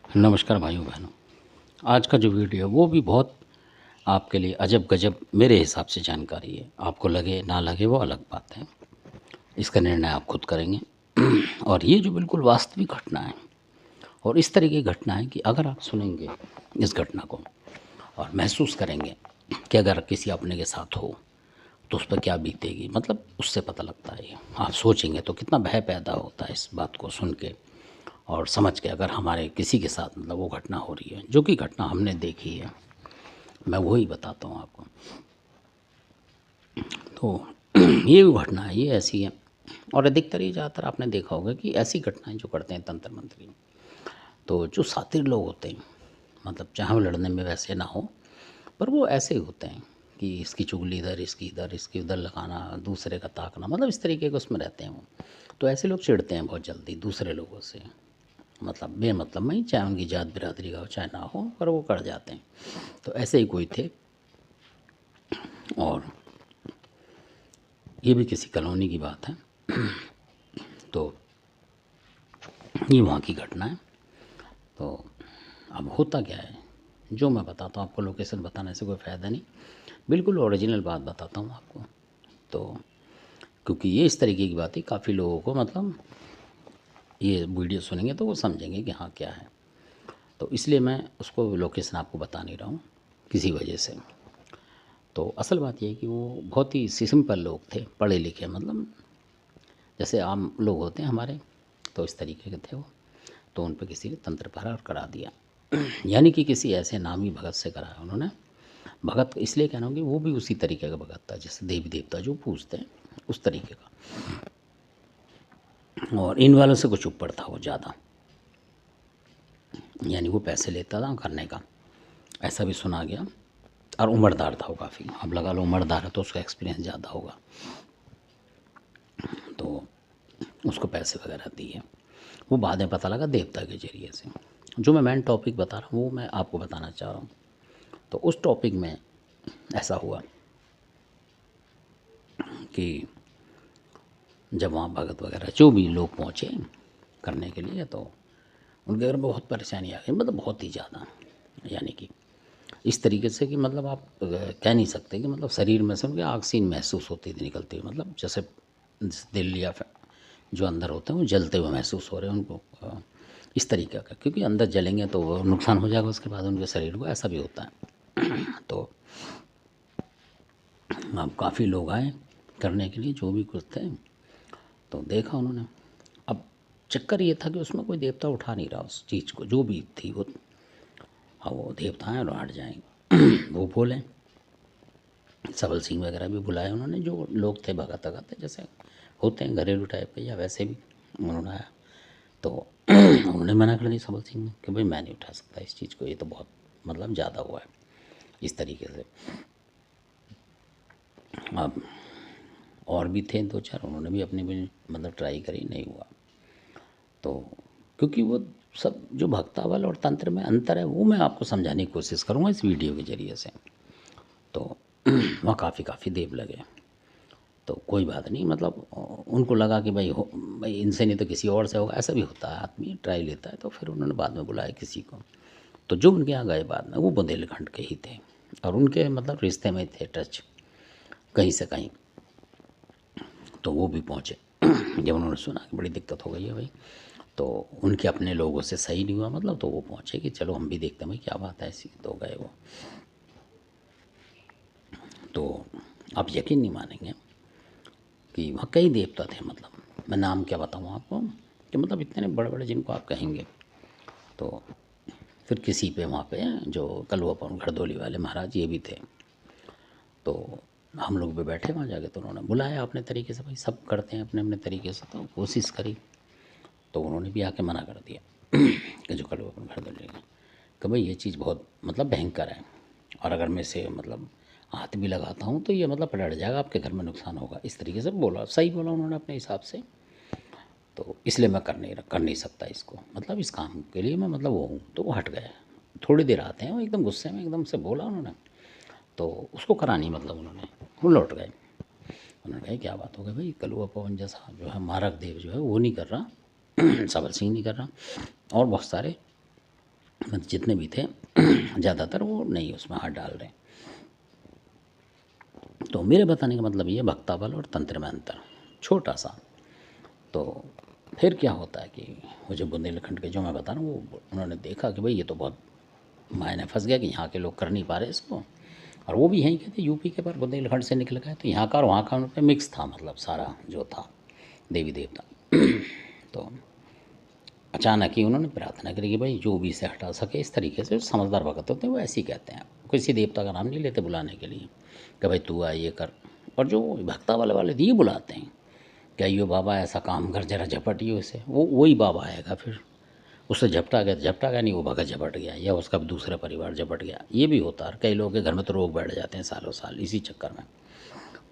नमस्कार भाइयों बहनों। आज का जो वीडियो है वो भी बहुत आपके लिए अजब गजब मेरे हिसाब से जानकारी है। आपको लगे ना लगे वो अलग बात है, इसका निर्णय आप खुद करेंगे। और ये जो बिल्कुल वास्तविक घटना है और इस तरीके की घटना है कि अगर आप सुनेंगे इस घटना को और महसूस करेंगे कि अगर किसी अपने के साथ हो तो उस पर क्या बीतेगी, मतलब उससे पता लगता है। आप सोचेंगे तो कितना भय पैदा होता है इस बात को सुन के और समझ के, अगर हमारे किसी के साथ मतलब वो घटना हो रही है जो कि घटना हमने देखी है। मैं वही बताता हूँ आपको। तो ये जो घटना है ये ऐसी है और अधिकतर ये ज़्यादातर आपने देखा होगा कि ऐसी घटनाएं जो करते हैं तंत्र मंत्री, तो जो शातिर लोग होते हैं, मतलब चाहे वो लड़ने में वैसे ना हो पर वो ऐसे ही होते हैं कि इसकी चुगली इधर इसकी उधर लगाना, दूसरे का ताकना, मतलब इस तरीके के उसमें रहते हैं वो। तो ऐसे लोग चिढ़ते हैं बहुत जल्दी दूसरे लोगों से, मतलब बेमतलब में ही, चाहे उनकी जात बिरादरी का हो चाहे ना हो, पर वो कर जाते हैं। तो ऐसे ही कोई थे और ये भी किसी कॉलोनी की बात है। तो ये वहाँ की घटना है। तो अब होता क्या है, जो मैं बताता हूँ आपको, लोकेशन बताने से कोई फ़ायदा नहीं, बिल्कुल ओरिजिनल बात बताता हूँ आपको। तो क्योंकि ये इस तरीके की बात है, काफ़ी लोगों को मतलब ये वीडियो सुनेंगे तो वो समझेंगे कि हाँ क्या है। तो इसलिए मैं उसको लोकेशन आपको बता नहीं रहा हूँ किसी वजह से। तो असल बात ये है कि वो बहुत ही सिंपल लोग थे, पढ़े लिखे, मतलब जैसे आम लोग होते हैं हमारे, तो इस तरीके के थे वो। तो उन पे किसी ने तंत्र प्रहार करा दिया। यानी कि किसी ऐसे नामी भगत से कराया उन्होंने। भगत इसलिए कहना कि वो भी उसी तरीके का भगत था जैसे देवी देवता जो पूजते हैं उस तरीके का, और इन वालों से कुछ ऊपर था वो ज़्यादा। यानी वो पैसे लेता था करने का, ऐसा भी सुना गया। और उम्रदार था वो काफ़ी, अब लगा लो उम्रदार है तो उसका एक्सपीरियंस ज़्यादा होगा, तो उसको पैसे वगैरह दिए। वो बाद में पता लगा देवता के जरिए से। जो मैं मेन टॉपिक बता रहा हूँ वो मैं आपको बताना चाह रहा हूँ। तो उस टॉपिक में ऐसा हुआ कि जब वहाँ भगत वगैरह जो भी लोग पहुँचे करने के लिए, तो उनके घर में बहुत परेशानी आ गई, मतलब बहुत ही ज़्यादा। यानी कि इस तरीके से कि मतलब आप कह नहीं सकते कि मतलब शरीर में से उनके आग सीन महसूस होती थी निकलती हुई, मतलब जैसे दिल या जो अंदर होते हैं वो जलते हुए महसूस हो रहे हैं उनको, इस तरीके का। क्योंकि अंदर जलेंगे तो वो नुकसान हो जाएगा उसके बाद उनके शरीर को, ऐसा भी होता है। तो अब काफ़ी लोग आए करने के लिए जो भी कुछ थे, तो देखा उन्होंने। अब चक्कर ये था कि उसमें कोई देवता उठा नहीं रहा उस चीज़ को, जो भी थी वो। अब वो देवता हैं और हट जाएंगे। वो बोले, सबल सिंह वगैरह भी बुलाए उन्होंने, जो लोग थे भगत भगत जैसे होते हैं घरेलू टाइप के या वैसे भी, उन्होंने आया। तो उन्होंने मना कर दी सबल सिंह ने कि भाई मैं नहीं उठा सकता इस चीज़ को, ये तो बहुत मतलब ज़्यादा हुआ है इस तरीके से। अब और भी थे दो चार, उन्होंने भी अपनी भी मतलब ट्राई करी, नहीं हुआ। तो क्योंकि वो सब जो भक्तावल और तंत्र में अंतर है वो मैं आपको समझाने की कोशिश करूँगा इस वीडियो के ज़रिए से। तो वहाँ काफ़ी देव लगे। तो कोई बात नहीं, मतलब उनको लगा कि भाई इनसे नहीं तो किसी और से होगा, ऐसा भी होता है, आदमी ट्राई लेता है। तो फिर उन्होंने बाद में बुलाया किसी को, तो जो उनके यहाँ गए बाद में वो बुंदेलखंड के ही थे और उनके मतलब रिश्ते में थे टच कहीं से कहीं। तो वो भी पहुँचे। जब उन्होंने सुना कि बड़ी दिक्कत हो गई है भाई, तो उनके अपने लोगों से सही नहीं हुआ मतलब, तो वो पहुँचे कि चलो हम भी देखते हैं भाई क्या बात है ऐसी। तो गए वो। तो आप यकीन नहीं मानेंगे कि वहाँ कई देवता थे, मतलब मैं नाम क्या बताऊँ आपको, कि मतलब इतने बड़े बड़े जिनको आप कहेंगे। तो फिर किसी पे वहाँ पे जो कलुआपन घरदोली वाले महाराज ये भी थे। तो हम लोग भी बैठे वहाँ जाके, तो उन्होंने बुलाया अपने तरीके से, भाई सब करते हैं अपने अपने तरीके से, तो कोशिश करी। तो उन्होंने भी आके मना कर दिया कि जो कलुआपन घरदोली का, कि भाई ये चीज़ बहुत मतलब भयंकर है, और अगर मैं इसे मतलब हाथ भी लगाता हूँ तो ये मतलब पलट जाएगा, आपके घर में नुकसान होगा, इस तरीके से बोला। सही बोला उन्होंने अपने हिसाब से। तो इसलिए मैं कर नहीं सकता इसको, मतलब इस काम के लिए मैं मतलब वो हूँ। तो वो हट गए। थोड़ी देर आते हैं वो एकदम गुस्से में एकदम से बोला उन्होंने, तो उसको करा नहीं, मतलब उन्होंने, वो लौट गए। उन्होंने कहा क्या बात हो गई भाई, कलुआ पवन जैसा जो है मारक देव जो है वो नहीं कर रहा, सबल सिंह नहीं कर रहा, और बहुत सारे मतलब जितने भी थे ज़्यादातर वो नहीं उसमें हाथ डाल रहे। तो मेरे बताने का मतलब ये भक्ताबल और तंत्र में अंतर छोटा सा। तो फिर क्या होता है कि वो जो बुंदेलखंड के जो मैं बता रहा हूँ वो उन्होंने देखा कि भाई ये तो बहुत मायने फंस गया कि यहाँ के लोग कर नहीं पा रहे इसको, और वो भी यहीं के थे यूपी के, पर बुंदेलखंड से निकल गए, तो यहाँ का और वहाँ का उन पर मिक्स था, मतलब सारा जो था देवी देवता। तो अचानक ही उन्होंने प्रार्थना करी कि भाई जो भी इसे हटा सके, इस तरीके से समझदार भगत होते हैं वो ऐसे ही कहते हैं, किसी देवता का नाम नहीं लेते बुलाने के लिए कि भाई तू आ ये कर। और जो भक्ता वाले दिए बुलाते हैं, क्या यो बाबा ऐसा काम कर, जरा झपटियो इसे, वो वही बाबा आएगा, फिर उससे झपटा गया तो झपटा गया, नहीं वो भगत झपट गया या उसका दूसरा परिवार झपट गया, ये भी होता है। कई लोगों के घर में तो रोग बैठ जाते हैं सालों साल इसी चक्कर में।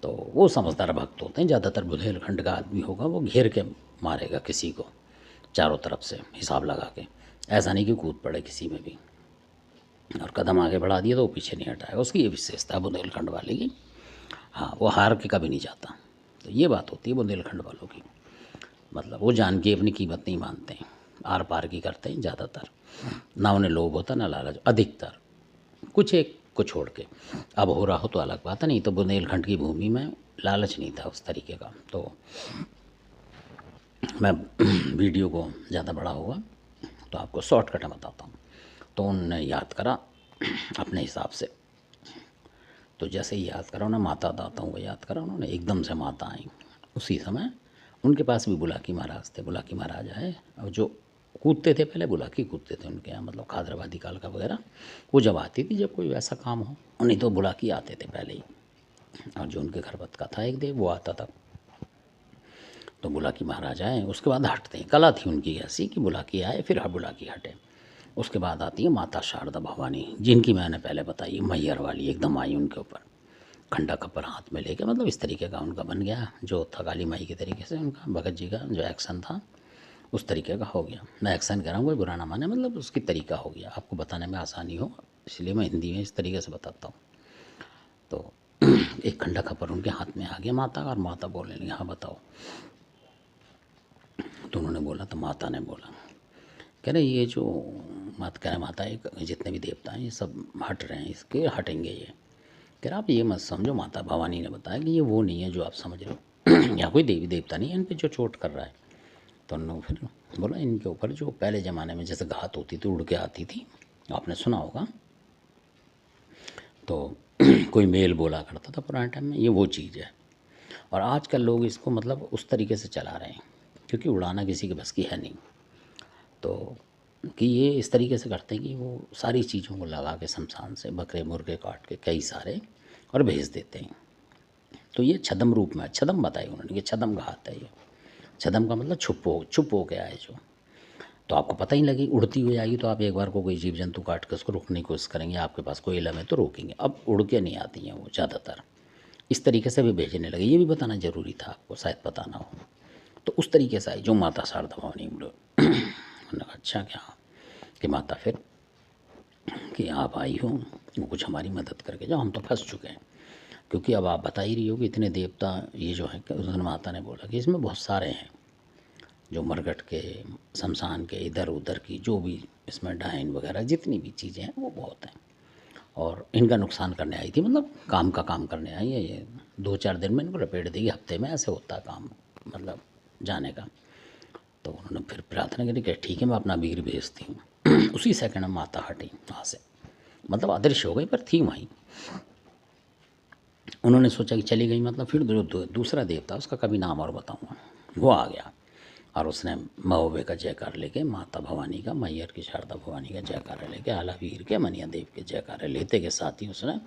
तो वो समझदार भक्त होते हैं, ज़्यादातर बुंदेलखंड का आदमी होगा वो घेर के मारेगा किसी को चारों तरफ से हिसाब लगा के, ऐसा नहीं कि कूद पड़े किसी में भी, और कदम आगे बढ़ा दिया तो वो पीछे नहीं हटाएगा। उसकी ये विशेषता है बुंदेलखंड वाले की। हाँ, वो हार के कभी नहीं जाता। तो ये बात होती है बुंदेलखंड वालों की, मतलब वो जान के अपनी कीमत नहीं मानते हैं, आर पार की करते हैं ज़्यादातर, ना उन्हें लोभ होता ना लालच, अधिकतर कुछ एक को छोड़ के। अब हो रहा हो तो अलग बात है, नहीं तो बुंदेलखंड की भूमि में लालच नहीं था उस तरीके का। तो मैं वीडियो को ज़्यादा बड़ा होगा तो आपको शॉर्टकट में बताता हूँ। तो उन्होंने याद करा अपने हिसाब से, तो जैसे ही याद करा उन्हें माता दाताओं को याद करा उन्होंने, एकदम से माता आई उसी समय। उनके पास भी बुलाकी महाराज थे, बुलाकी महाराज आए, और जो कूदते थे पहले बुलाकी कूदते थे उनके यहाँ, मतलब खादराबादी कालका वगैरह वो जब आती थी जब कोई वैसा काम हो, नहीं तो बुलाकी आते थे पहले ही। और जो उनके घर का था एक देव वो आता था, तो बुलाकी महाराज आए, उसके बाद हटते हैं। कला थी उनकी ऐसी कि बुलाकी आए फिर बुलाकी हटे। उसके बाद आती है माता शारदा भवानी, जिनकी मैंने पहले बताई मैयर वाली एकदम आई उनके ऊपर, खंडा खप्पर हाथ में लेके, मतलब इस तरीके का उनका बन गया जो था काली माई के तरीके से। उनका भगत जी का जो एक्शन था उस तरीके का हो गया। मैं एक्शन कह रहा हूँ कोई बुरा ना माने, मतलब उसकी तरीका हो गया, आपको बताने में आसानी हो इसलिए मैं हिंदी में इस तरीके से बताता हूँ। तो एक खंडा खप्पर उनके हाथ में आ गया माता का, और माता बोलने लगी हाँ बताओ। तो उन्होंने बोला, तो माता ने बोला, कह रहे ये जो मत कह रहे माता एक जितने भी देवता हैं ये सब हट रहे हैं, इसके हटेंगे ये। कह रहा आप ये मत समझो, माता भवानी ने बताया कि ये वो नहीं है जो आप समझ रहे हो या कोई देवी देवता नहीं है इन पे जो चोट कर रहा है। तो उन्होंने फिर बोला इनके ऊपर जो पहले ज़माने में जैसे घात होती थी उड़ के आती थी, आपने सुना होगा, तो कोई मेल बोला करता था पुराने टाइम में, ये वो चीज़ है। और आजकल लोग इसको मतलब उस तरीके से चला रहे हैं क्योंकि उड़ाना किसी के बस की है नहीं। तो कि ये इस तरीके से करते हैं कि वो सारी चीज़ों को लगा के शमशान से बकरे मुर्गे काट के कई सारे और भेज देते हैं। तो ये छदम रूप में, छदम बताई उन्होंने कि छदम घात है ये। छदम का मतलब छुप हो के आए जो, तो आपको पता ही लगी उड़ती हुई आएगी तो आप एक बार को कोई जीव जंतु काट के उसको रोकने की कोशिश करेंगे, आपके पास कोई इलम है तो रोकेंगे। अब उड़ के नहीं आती हैं वो ज़्यादातर, इस तरीके से भी भेजने लगे। ये भी बताना ज़रूरी था आपको, शायद पता ना हो। तो उस तरीके से आई जो माता शारदा भवानी बोले अच्छा क्या कि माता फिर कि आप आई हो वो कुछ हमारी मदद करके जाओ, हम तो फंस चुके हैं। क्योंकि अब आप बता ही रही हो कि इतने देवता ये जो है, उस दिन माता ने बोला कि इसमें बहुत सारे हैं, जो मरघट के शमशान के इधर उधर की जो भी इसमें डायन वगैरह जितनी भी चीज़ें हैं वो बहुत हैं, और इनका नुकसान करने आई थी, मतलब काम का काम करने आई है ये। 2-4 दिन में इनको लपेट देगी, हफ्ते में ऐसे होता है काम, मतलब जाने का। तो उन्होंने फिर प्रार्थना करी कि ठीक है मैं अपना वीर भेजती हूँ। उसी सेकंड में माता हटी वहाँ से, मतलब अदृश्य हो गई पर थी वहीं। उन्होंने सोचा कि चली गई, मतलब फिर जो दूसरा देवता उसका कभी नाम और बताऊँगा, वो आ गया और उसने महोबे का जयकार लेके माता भवानी का, मैयर की शारदा भवानी का जयकारा लेके, आला वीर के मनिया देव के जयकारा लेते के साथ ही उसने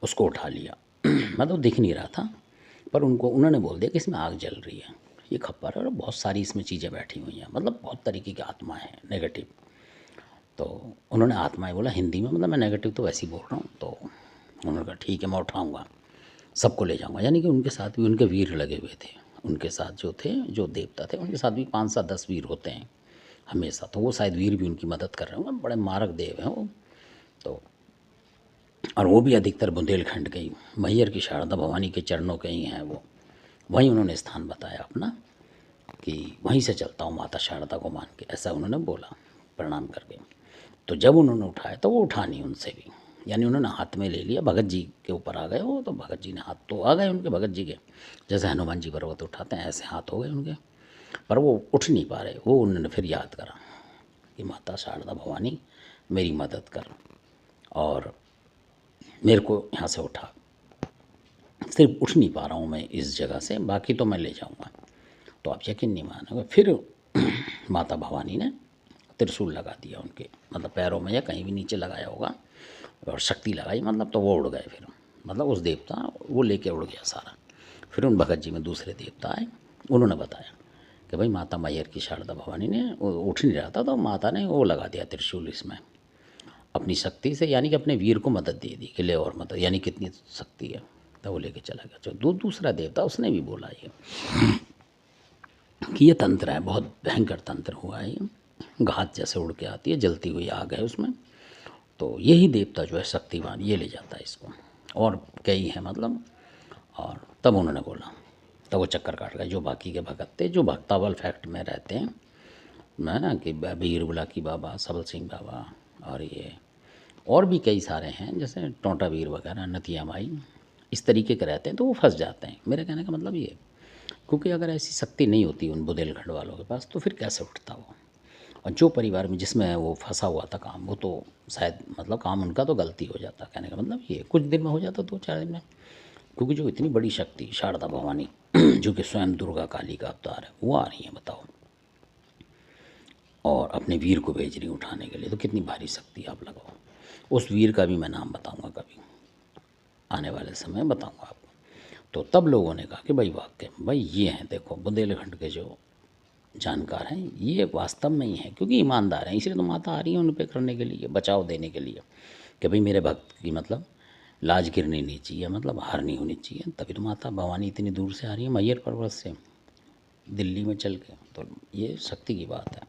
उसको उठा लिया। मतलब दिख नहीं रहा था, पर उनको उन्होंने बोल दिया कि इसमें आग जल रही है, ये खप्पर है और बहुत सारी इसमें चीज़ें बैठी हुई हैं, मतलब बहुत तरीके की आत्माएं हैं नेगेटिव। तो उन्होंने आत्माएं बोला हिंदी में, मतलब मैं नेगेटिव तो वैसे ही बोल रहा हूँ। तो उन्होंने कहा ठीक है मैं उठाऊँगा, सबको ले जाऊँगा। यानी कि उनके साथ भी उनके वीर लगे हुए थे, उनके साथ जो थे जो देवता थे उनके साथ भी 5-7-10 वीर होते हैं हमेशा। तो वो शायद वीर भी उनकी मदद कर रहे होंगे, बड़े मारक देव हैं वो। तो और वो भी अधिकतर बुंदेलखंड के ही, मैहर की शारदा भवानी के चरणों के ही हैं वो। वहीं उन्होंने स्थान बताया अपना कि वहीं से चलता हूँ माता शारदा को मान के, ऐसा उन्होंने बोला प्रणाम करके। तो जब उन्होंने उठाया तो वो उठा नहीं उनसे भी, यानी उन्होंने हाथ में ले लिया, भगत जी के ऊपर आ गए वो, तो भगत जी ने हाथ तो आ गए उनके, भगत जी के जैसे हनुमान जी पर्वत उठाते हैं ऐसे हाथ हो गए उनके, पर वो उठ नहीं पा रहे। वो उन्होंने फिर याद करा कि माता शारदा भवानी मेरी मदद कर और मेरे को यहाँ से उठा, सिर्फ उठ नहीं पा रहा हूँ मैं इस जगह से, बाकी तो मैं ले जाऊँगा। तो आप यकीन नहीं मानोगे, फिर माता भवानी ने त्रिशूल लगा दिया उनके मतलब पैरों में या कहीं भी नीचे लगाया होगा और शक्ति लगाई, मतलब तो वो उड़ गए फिर, मतलब उस देवता वो लेके उड़ गया सारा। फिर उन भगत जी में दूसरे देवता आए, उन्होंने बताया कि भाई माता मैहर की शारदा भवानी ने उठ नहीं रहा था तो माता ने वो लगा दिया त्रिशूल इसमें अपनी शक्ति से, यानी कि अपने वीर को मदद दे दी कि ले और मदद, यानी कितनी शक्ति है। तो वो लेके चला गया। जो दूसरा देवता उसने भी बोला ये कि ये तंत्र है, बहुत भयंकर तंत्र हुआ है, ये घात जैसे उड़ के आती है, जलती हुई आग है उसमें। तो यही देवता जो है शक्तिवान ये ले जाता है इसको, और कई हैं मतलब। और तब उन्होंने बोला, तब वो चक्कर काट गए जो बाकी के भगत थे, जो भक्तावल फैक्ट में रहते हैं, मैं ना कि वीर बुलाकी बाबा, सबल सिंह बाबा, और ये और भी कई सारे हैं जैसे टोंटा वीर वगैरह, नतिया माई, इस तरीके के रहते हैं, तो वो फंस जाते हैं। मेरे कहने का मतलब ये, क्योंकि अगर ऐसी शक्ति नहीं होती उन बुंदेलखंड वालों के पास तो फिर कैसे उठता वो। और जो परिवार में जिसमें वो फंसा हुआ था काम, वो तो शायद मतलब काम उनका तो गलती हो जाता, कहने का मतलब ये कुछ दिन में हो जाता, 2-4 दिन में। क्योंकि जो इतनी बड़ी शक्ति शारदा भवानी जो कि स्वयं दुर्गा काली का अवतार है, वो आ रही है बताओ, और अपने वीर को भेज रही उठाने के लिए, तो कितनी भारी शक्ति आप लगाओ। उस वीर का भी मैं नाम बताऊंगा कभी आने वाले समय बताऊंगा आपको। तो तब लोगों ने कहा कि भाई वाकई भाई ये हैं, देखो बुंदेलखंड के जो जानकार हैं ये वास्तव में ही हैं, क्योंकि ईमानदार हैं, इसलिए तो माता आ रही है उन पे करने के लिए, बचाव देने के लिए, कि भाई मेरे भक्त की मतलब लाज गिरनी नहीं चाहिए, मतलब हार नहीं होनी चाहिए। तभी तो माता भवानी इतनी दूर से आ रही है मैहर पर्वत से दिल्ली में चल के, तो ये शक्ति की बात है।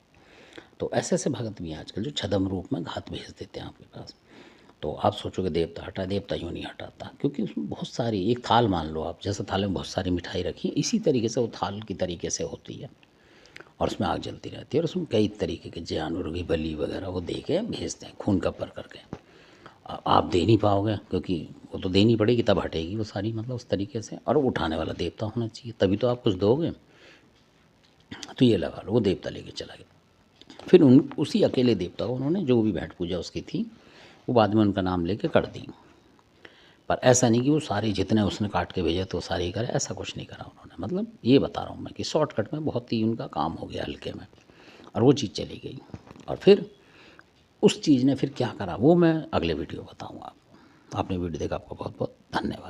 तो ऐसे ऐसे भगत भी हैं आजकल जो छदम रूप में घात भेज देते हैं आपके पास। तो आप सोचोगे देवता हटा, देवता यूँ नहीं हटाता, क्योंकि उसमें बहुत सारी, एक थाल मान लो आप, जैसे थाल में बहुत सारी मिठाई रखी है, इसी तरीके से वो थाल की तरीके से होती है, और उसमें आग जलती रहती है, और उसमें कई तरीके के जानवर की बलि वगैरह वो दे के भेजते हैं खून कपर करके। आप दे नहीं पाओगे क्योंकि वो तो देनी पड़ेगी तब हटेगी वो सारी, मतलब उस तरीके से, और उठाने वाला देवता होना चाहिए तभी तो आप कुछ दोगे। तो ये लगा लो वो देवता लेके चला गया। फिर उसी अकेले देवता को उन्होंने जो भी भेंट पूजा उसकी थी वो बाद में उनका नाम लेके कर दी। पर ऐसा नहीं कि वो सारे जितने उसने काट के भेजे तो सारे ही करे, ऐसा कुछ नहीं करा उन्होंने। मतलब ये बता रहा हूँ मैं कि शॉर्टकट में बहुत ही उनका काम हो गया हल्के में, और वो चीज़ चली गई। और फिर उस चीज़ ने फिर क्या करा वो मैं अगले वीडियो बताऊँगा आपको। आपने वीडियो देखा, आपको बहुत बहुत धन्यवाद।